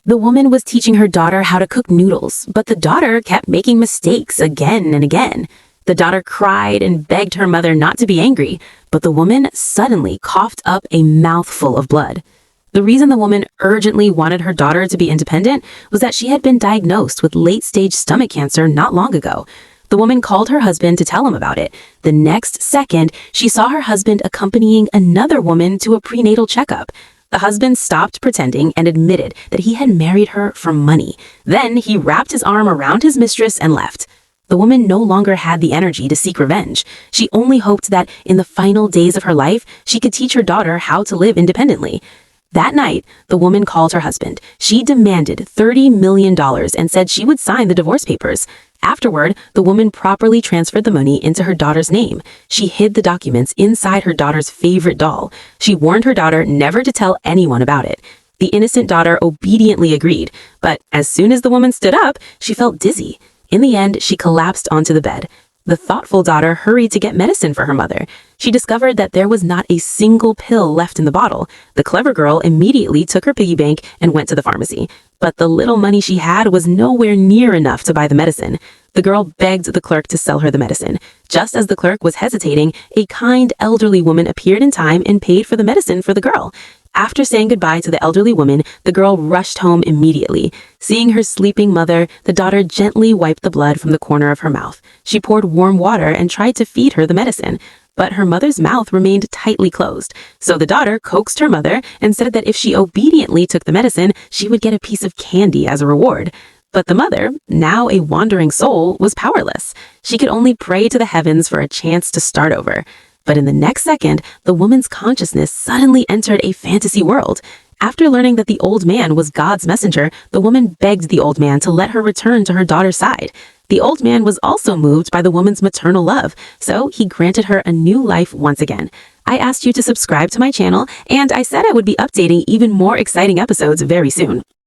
The woman was teaching her daughter how to cook noodles, but the daughter kept making mistakes again and again. The daughter cried and begged her mother not to be angry, but the woman suddenly coughed up a mouthful of blood. The reason the woman urgently wanted her daughter to be independent was that she had been diagnosed with late-stage stomach cancer not long ago. The woman called her husband to tell him about it. The next second, she saw her husband accompanying another woman to a prenatal checkup. The husband stopped pretending and admitted that he had married her for money. Then he wrapped his arm around his mistress and left. The woman no longer had the energy to seek revenge. She only hoped that in the final days of her life, she could teach her daughter how to live independently. That night, the woman called her husband. She demanded $30 million and said she would sign the divorce papers. Afterward, the woman properly transferred the money into her daughter's name. She hid the documents inside her daughter's favorite doll. She warned her daughter never to tell anyone about it. The innocent daughter obediently agreed, but as soon as the woman stood up, she felt dizzy. In the end, she collapsed onto the bed. The thoughtful daughter hurried to get medicine for her mother. She discovered that there was not a single pill left in the bottle. The clever girl immediately took her piggy bank and went to the pharmacy. But the little money she had was nowhere near enough to buy the medicine. The girl begged the clerk to sell her the medicine. Just as the clerk was hesitating, a kind elderly woman appeared in time and paid for the medicine for the girl. After saying goodbye to the elderly woman, the girl rushed home immediately. Seeing her sleeping mother, the daughter gently wiped the blood from the corner of her mouth. She poured warm water and tried to feed her the medicine, but her mother's mouth remained tightly closed. So the daughter coaxed her mother and said that if she obediently took the medicine, she would get a piece of candy as a reward. But the mother, now a wandering soul, was powerless. She could only pray to the heavens for a chance to start over. But in the next second, the woman's consciousness suddenly entered a fantasy world. After learning that the old man was God's messenger, the woman begged the old man to let her return to her daughter's side. The old man was also moved by the woman's maternal love, so he granted her a new life once again. I asked you to subscribe to my channel, and I said I would be updating even more exciting episodes very soon.